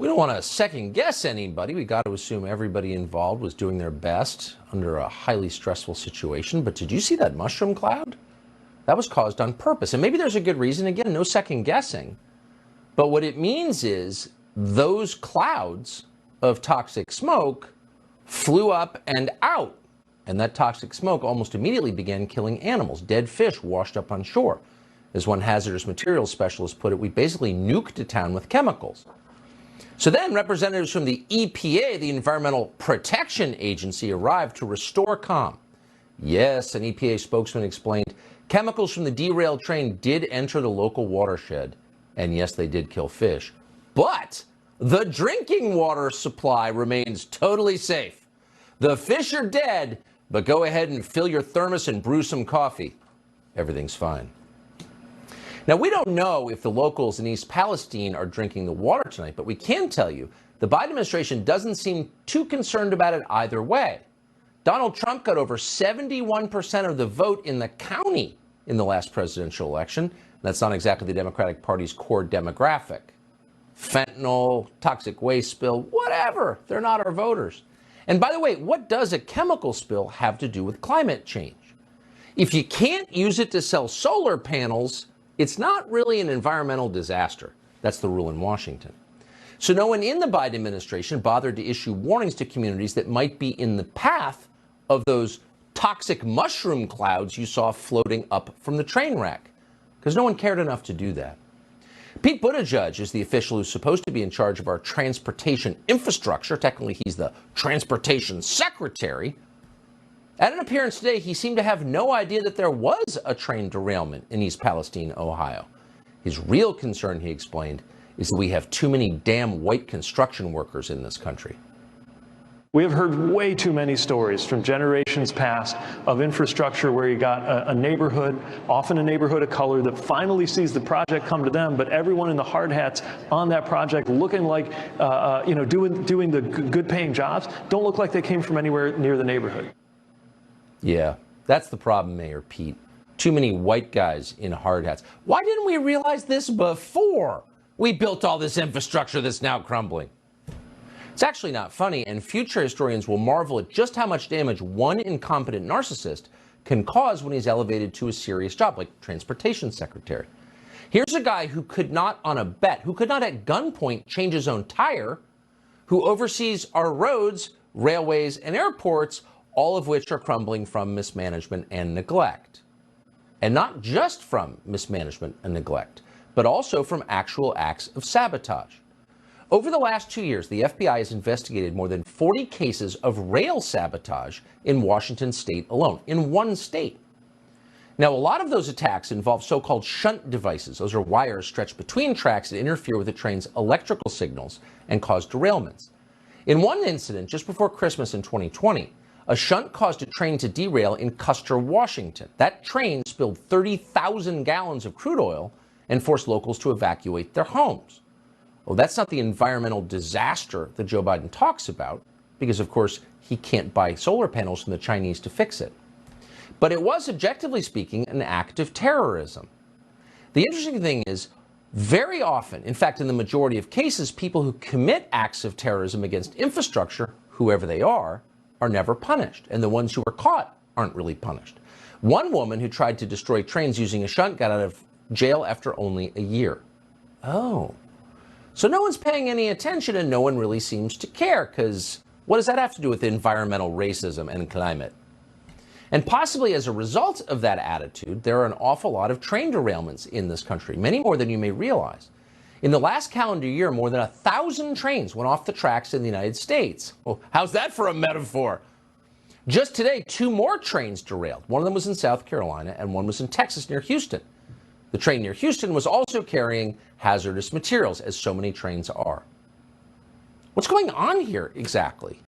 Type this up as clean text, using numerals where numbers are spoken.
We don't want to second guess anybody. We got to assume everybody involved was doing their best under a highly stressful situation. But did you see that mushroom cloud? That was caused on purpose. And maybe there's a good reason. Again, no second guessing. But what it means is those clouds of toxic smoke flew up and out. And that toxic smoke almost immediately began killing animals. Dead fish washed up on shore. As one hazardous materials specialist put it, we basically nuked a town with chemicals. So then representatives from the EPA, the Environmental Protection Agency, arrived to restore calm. Yes, an EPA spokesman explained, chemicals from the derailed train did enter the local watershed. And yes, they did kill fish. But the drinking water supply remains totally safe. The fish are dead, but go ahead and fill your thermos and brew some coffee. Everything's fine. Now, we don't know if the locals in East Palestine are drinking the water tonight, but we can tell you the Biden administration doesn't seem too concerned about it either way. Donald Trump got over 71% of the vote in the county in the last presidential election. That's not exactly the Democratic Party's core demographic. Fentanyl, toxic waste spill, whatever. They're not our voters. And by the way, what does a chemical spill have to do with climate change? If you can't use it to sell solar panels, it's not really an environmental disaster. That's the rule in Washington. So no one in the Biden administration bothered to issue warnings to communities that might be in the path of those toxic mushroom clouds you saw floating up from the train wreck, because no one cared enough to do that. Pete Buttigieg is the official who's supposed to be in charge of our transportation infrastructure. Technically, he's the transportation secretary. At an appearance today, he seemed to have no idea that there was a train derailment in East Palestine, Ohio. His real concern, he explained, is that we have too many damn white construction workers in this country. We have heard way too many stories from generations past of infrastructure where you got a neighborhood, often a neighborhood of color, that finally sees the project come to them, but everyone in the hard hats on that project looking like, doing the good-paying jobs, don't look like they came from anywhere near the neighborhood. Yeah, that's the problem, Mayor Pete. Too many white guys in hard hats. Why didn't we realize this before we built all this infrastructure that's now crumbling? It's actually not funny, and future historians will marvel at just how much damage one incompetent narcissist can cause when he's elevated to a serious job, like transportation secretary. Here's a guy who could not, on a bet, who could not at gunpoint change his own tire, who oversees our roads, railways, and airports, all of which are crumbling from mismanagement and neglect. And not just from mismanagement and neglect, but also from actual acts of sabotage. Over the last 2 years, the FBI has investigated more than 40 cases of rail sabotage in Washington state alone, in one state. Now, a lot of those attacks involve so-called shunt devices. Those are wires stretched between tracks that interfere with the train's electrical signals and cause derailments. In one incident, just before Christmas in 2020, a shunt caused a train to derail in Custer, Washington. That train spilled 30,000 gallons of crude oil and forced locals to evacuate their homes. Well, that's not the environmental disaster that Joe Biden talks about, because, of course, he can't buy solar panels from the Chinese to fix it. But it was, objectively speaking, an act of terrorism. The interesting thing is, very often, in fact, in the majority of cases, people who commit acts of terrorism against infrastructure, whoever they are never punished. And the ones who are caught aren't really punished. One woman who tried to destroy trains using a shunt got out of jail after only a year. Oh. So no one's paying any attention, and no one really seems to care, because what does that have to do with environmental racism and climate? And possibly as a result of that attitude, there are an awful lot of train derailments in this country, many more than you may realize. In the last calendar year, more than 1,000 trains went off the tracks in the United States. Well, how's that for a metaphor? Just today, 2 more trains derailed. One of them was in South Carolina, and one was in Texas near Houston. The train near Houston was also carrying hazardous materials, as so many trains are. What's going on here exactly?